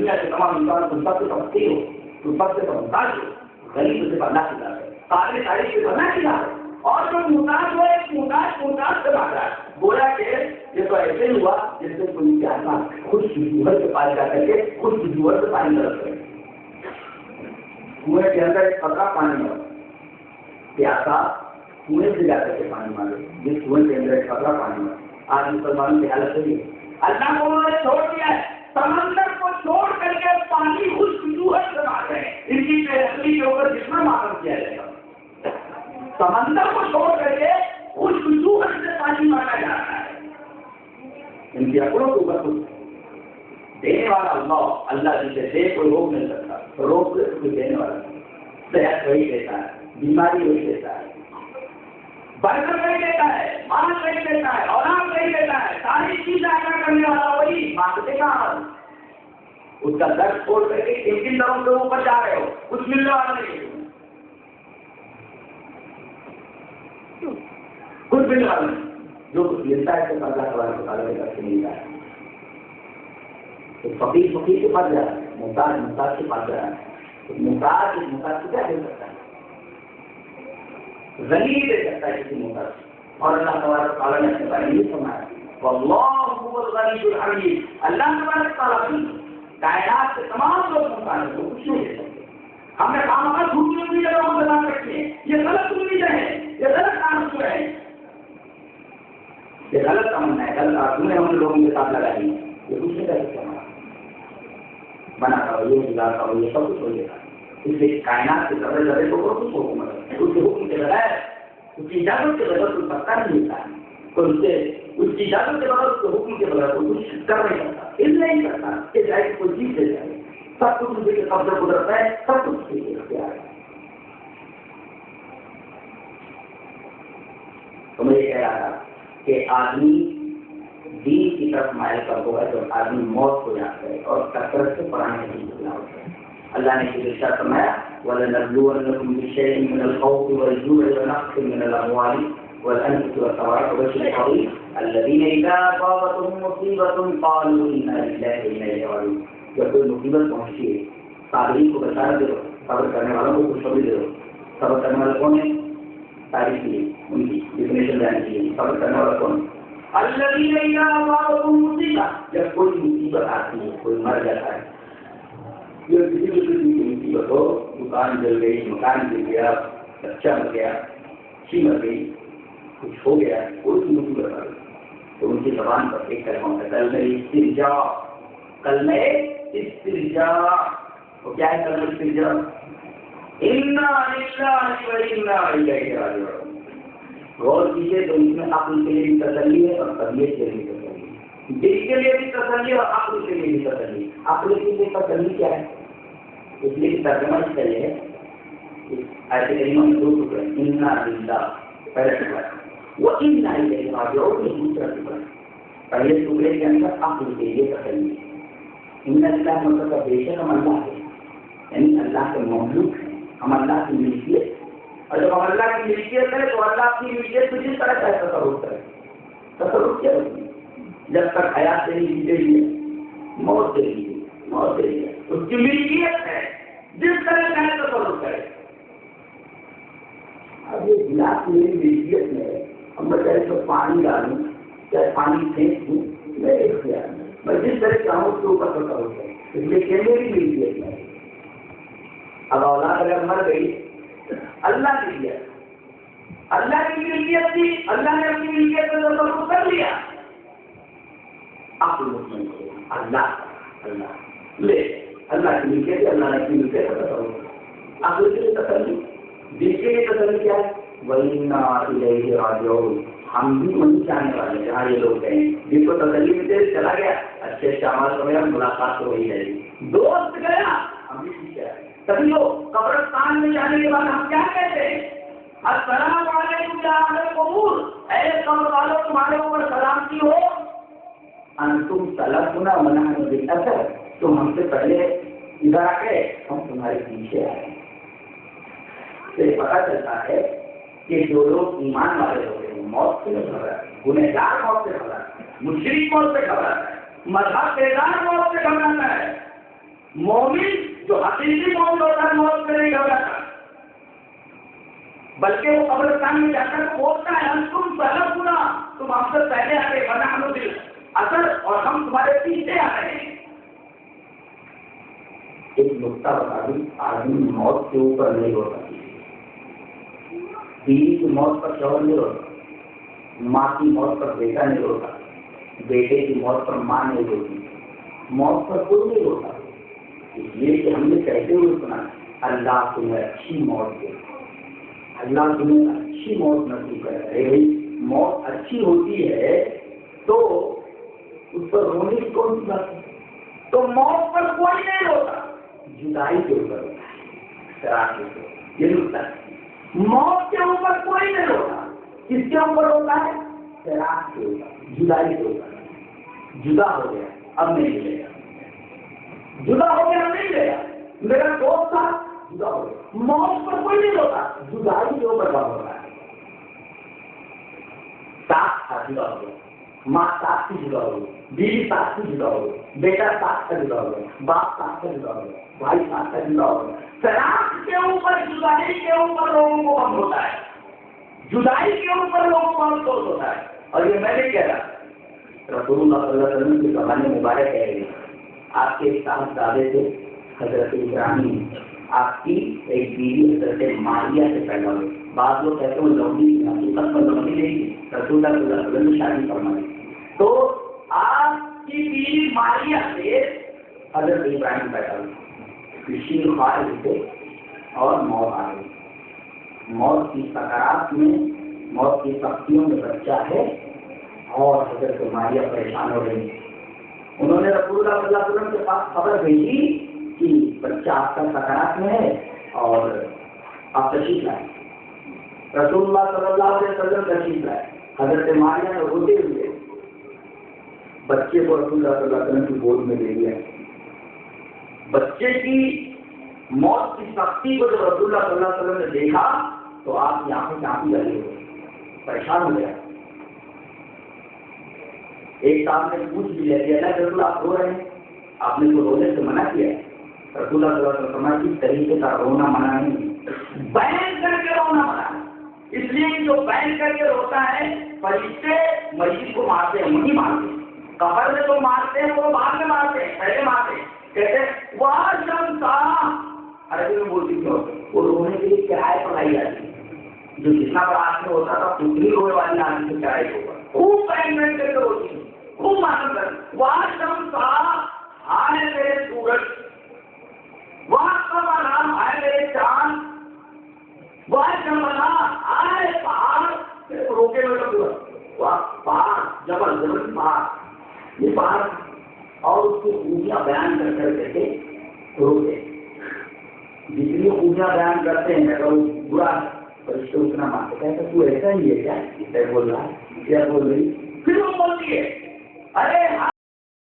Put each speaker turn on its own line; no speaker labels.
دنیا کے تمام انسان تم سب سے سمجھتے ہو، تم سب سے سمجھدار ہو، غریب سے بننا کھلا ہے، قابل تعریف سے بننا کھلا ہے، اور جو محتاج ہو ایک محتاج سے مانگ رہا ہے. گویا کہ یہ تو ایسے ہی ہوا جس سے کوئی پیاسا خود جوہر کے پاس جا کر کے خود جوہر سے پانی طلب کرے. کنویں کے اندر ایک قطرہ پانی ہو، پیاسا کنویں سے جا کر کے پانی مانگے، جس کنویں کے اندر ایک قطرہ پانی ہو. آج مسلمانوں کی حالت صحیح ہے، اللہ کو انہوں نے چھوڑ دیا ہے، سمندر کو چھوڑ کر کے پانی خود جوہر سے مانگ رہے ہیں. ان کی بے عقلی کے اوپر جتنا ماتم کیا جائے گا، سمندر کو چھوڑ کر کے اس جوہر سے پانی مانگا جا رہا ہے. ان کی عقلوں کے اوپر کچھ دینے والا اللہ جسے دے کوئی روک نہیں سکتا، روک کوئی دینے والا نہیں. صحت وہی دیتا ہے، بیماری وہی دیتا ہے، برکت وہی دیتا ہے، مال وہی دیتا ہے، اولاد وہی دیتا ہے، ساری چیزیں ادا کرنے والا وہی. مانگتے کہاں اس کا درد چھوڑ کر کے کن دروں کے اوپر جا رہے ہو، کچھ ملنے والا نہیں، کچھ ملنے والا نہیں. جو کچھ ملتا ہے تو اللہ تبارک و تعالیٰ کی طرف سے ملتا ہے. تو فقیر کے پاس جا رہا ہے، محتاج کے پاس جا رہا ہے. محتاج کو کیا دے سکتا ہے؟ غنی دے سکتا ہے کسی محتاج. اور اللہ تبارک و تعالیٰ نے اپنے بارے میں یہ فرمایا واللہ هو الغنی الحمید. اللہ تبارک و تعالیٰ کی کائنات کے تمام لوگ محتاج کو کچھ نہیں دے سکتے. ہم نے کام اگر جھوٹی ہوئی جگہ ہم بتا سکتے ہیں یہ غلط امیدیں ہیں، یہ غلط آرزو ہے، یہ غلط تمنا ہے، غلط آرزو نے ہم لوگوں کے ساتھ لگائی ہے. یہ کچھ نہیں کر سکتے ہمارا بناتا ہو، یہ گزارتا ہو، یہ سب کچھ ہو جاتا ہے. اس لیے کائنات کے ذرے ذرے کو کچھ حکومت ہے، اس کے حکم کے بغیر اس کی اجازت کے بغیر کوئی پتہ نہیں ملتا ہے، کوئی اس کی اجازت کے بغیر اس کے حکم کے بغیر کوئی کچھ کر نہیں سکتا، اس نہیں کرتا کہ جائے کوئی چیز دے جائے. سب کچھ اس کے قبضے قدرت ہے، سب کچھ کے لیے اختیار ہے. تو میں یہ کہہ رہا تھا کہ آدمی دین کی طرف مائل کر ہوگا جب آدمی موت کو جانتا ہے اور کثرت سے پرانے دین کو جانتا ہے. اللہ نے یہ ارشاد فرمایا وَلَنَبْلُوَنَّكُمْ بِشَيْءٍ مِّنَ الْخَوْفِ وَالْجُوعِ وَنَقْصٍ مِّنَ الْأَمْوَالِ وَالْأَنفُسِ وَالثَّمَرَاتِ وَبَشِّرِ الصَّابِرِينَ الَّذِينَ إِذَا أَصَابَتْهُم مُّصِيبَةٌ قَالُوا إِنَّا لِلَّهِ وَإِنَّا إِلَيْهِ راجعون. جب کوئی مصیبت پہنچتی ہے صابرین کو بشارت دے دو، صبر کرنے والوں کو خوشخبری دے دو. صبر کرنے والا کون ہے؟ تعریف کی ان کی ڈیفینیشن جاننے کی. صبر کرنے والا کون ہے؟ الذین اذا اصابتهم مصیبہ، جب کوئی مصیبت آتی ہے، کوئی مر جاتا ہے، یہ کسی بھی قسم کی مصیبت ہو، دکان جل گئی، مکان گر گیا، بچہ مر گیا، اچھی مر گئی، کچھ ہو گیا، کوئی سی مصیبت آ گئی تو ان کی زبان پر ایک کلمہ ہوتا ہے کلمہ استرجاع. کلمہ استرجاع وہ کیا ہے؟ کلمہ استرجاع انا للہ و انا الیہ راجعون. غور کیجیے تو اس میں عقل کے لیے بھی تسلی ہے اور طبیعت کے لیے تسلی ہے، دل کے لیے بھی تسلی ہے اور عقل کے لیے بھی تسلی ہے. عقل کے لیے تسلی کیا ہے؟ اس لیے ترجمہ اس کا یہ ہے، ایسے کلمہ میں دو ٹکڑے، انا للہ پہلا ٹکڑا وہ انا الیہ راجعون دوسرا ٹکڑا. پہلے ٹکڑے کے اندر عقل کے لیے تسلی ہے. ان اللہ مطلب بے شک ہم اللہ ہے، یعنی اللہ کے مملوک ہیں، ہم اللہ کی ملکیت. اور جب ہم اللہ کی ملکیت کریں تو اللہ کی ملکیت کو جس طرح کا تصرف کرے. تصرف کیا ہوتی ہے؟ جب تک حیات سے نہیں دے دیے موت دے دیجیے، موت دے دیجیے، اس کی ملکیت ہے، جس طرح کا تصرف کرے. اب یہ گلاس میری ملکیت میں ہے، اب میں چاہے تو پانی ڈالوں چاہے پانی پھینک دوں، میرے اختیار میں، میں جس طرح چاہوں اس کے اوپر تصرف کروں. اس لیے کہ میری ملکیت میں. اب اولاد اگر مر گئی اللہ نے دیا، اللہ کی ملکیت تھی، اللہ نے اپنی ملکیت سے تصرف کر لیا. آپ مسلم کو اللہ لے اللہ کی ملکیت ہے، اللہ نے اپنی ملکیت سے تصرف کر. آپ کے لیے تسلی، دل کے لیے تسلی کیا ہے؟ وَإِنَّا إِلَيْهِ راجعون. ہم بھی وہیں جانے والے ہیں جہاں یہ لوگ گئے. جن کو تسلی ملتے چلا گیا، اچھے شامل ہو گیا، ملاقات تو وہی ہے. دوست گیا، ہم بھی سیکھا. تبھی لوگ قبرستان میں جانے کے بعد ہم کیا کہتے ہیں؟ السلام علیکم یا اہل القبور، اے قبر والوں تمہارے اوپر سلامتی ہو. انتم سلفنا ونحن بالاثر، تم ہم سے پہلے ادھر آ گئے، ہم تمہارے پیچھے آئے. تو یہ پتہ چلتا ہے کہ جو لوگ ایمان والے ہوتے ہیں موت سے نہیں گھبراتے، گنہگار موت سے گھبراتے ہیں، مشرک موت سے گھبراتا ہے، مذہب بیدار موت سے گھبراتا ہے. مومن جو حقیقی مومن ہوتا ہے موت سے نہیں گھبراتا، بلکہ وہ قبرستان میں جا کر بولتا ہے انتم سلفنا، تم ہم سے پہلے آ گئے، ونحن بالاثر، اور ہم تمہارے پیچھے آ رہے ہیں۔ ایک نقطہ بتا دوں، آدمی موت کے اوپر نہیں ہوتا، بیوی کی موت پر شوہر نہیں ہوتا، ماں کی موت پر بیٹا نہیں ہوتا، بیٹے کی موت پر ماں نہیں ہوتی، موت پر کوئی نہیں ہوتا۔ اس لیے کہ ہم نے کہتے ہوئے سنا اللہ تمہیں اچھی موت دے، اللہ تمہیں اچھی موت نصیب کرے۔ موت اچھی ہوتی ہے تو اس پر رونے کی کون سی بات ہے؟ تو موت پر کوئی نہیں روتا، جدائی کے اوپر ہوتا ہے، فراق کے اوپر، یہ نقطہ ہے۔ موت کے اوپر کوئی نہیں روتا، کس کے اوپر ہوتا ہے؟ فراق کے اوپر، جدائی کے اوپر۔ جدا ہو گیا اب نہیں ملے گا، جدا ہو گیا نہیں ملے گا، میرا دوست تھا جدا ہو گیا۔ موت پر کوئی نہیں روتا، جدائی کے اوپر بات ہوتا ہے۔ ساتھ تھا جدا ہو گیا، ماں ساتھ سے جدا ہو گئی، بیوی ساتھ سے جدا ہو گئی، بیٹا ساتھ سے جدا ہو گیا، باپ ساتھ سے جدا ہو گیا، بھائی ساتھ سے جدا ہو گیا۔ فراق کے اوپر، جدائی کے اوپر لوگوں کو غم ہوتا ہے، جدائی کے اوپر لوگوں کو افسوس ہوتا ہے۔ اور یہ میں نے کہہ رہا، رسول اللہ صلی اللہ علیہ وسلم کی زبان مبارک ہے، آپ کے ساتھ دادے تھے حضرت ابراہیم، آپ کی ایک بیوی حضرت ماریہ سے پیدا ہوئی۔ بعض لوگ کہتے ہیں لوڈی، حقیقت میں لوڈی نہیں، رسول اللہ صلی اللہ علیہ وسلم نے شادی فرمائی۔ تو آپ کی بیوی ماریہ سے حضرت ابراہیم پیدا ہوئی، شیر خوار تھے اور موت آ گئی۔ موت کی سکرات میں، موت کی سختیوں میں بچہ ہے اور حضرت ماریہ پریشان ہو رہی ہے۔ انہوں نے رسول اللہ صلی اللہ علیہ وسلم کے پاس خبر بھیجی کہ بچہ آپ کا سکرات میں ہے اور آپ تشریف لائیں۔ رسول اللہ صلی اللہ علیہ وسلم تشریف لائے، حضرت ماریہ نے روتے ہوئے بچے کو رسول اللہ صلی اللہ علیہ وسلم کی گود میں دے دیا۔ بچے کی موت کی سختی کو جب رسول اللہ صلی اللہ علیہ وسلم نے دیکھا تو آپ یہاں سے کافی لگے ہوئے، پریشان ہو گیا۔ ایک صاحب نے پوچھ بھی لیا کہ رسول آپ رو رہے ہیں، آپ نے تو رونے سے منع کیا ہے۔ رسول اللہ صلی اللہ علیہ وسلم کی طریقے کا رونا منع نہیں، بیان کر کے رونا منع ہے۔ اس لیے جو بیان کر کے روتا ہے، فرشتے مریض کو مارتے ہیں، نہیں مارتے، قبر میں تو مارتے ہیں، وہ بعد میں مارتے ہیں، پہلے مارتے ہیں، کہتے ہیں واہ شمسا، عربی میں بولتی کیوں؟ وہ رونے کے لیے کرائے پر لائی جاتی ہے، جو جتنا بڑا آدمی ہوتا تھا اتنی رونے والی آدمی سے کرائے کے اوپر خوب بیان کر کے روتی ہے، خوب معلوم کر واہ شمسا، ہائے میرے سورج، واہ قمرا، ہائے میرے چاند، واہ جملا، آئے پہاڑ، روکے میں تو پہاڑ، جبل جبل پہاڑ، یہ پہاڑ اور اس کی خوبیاں بیان کر کر کے روکے۔ جتنی خوبیاں بیان کرتے ہیں اگر وہ برا فرشتے اتنا مانتے، کہتے تو ایسا ہی ہے کیا؟ بول رہا ہے کیا بول رہی؟ پھر وہ بولتی ہے ارے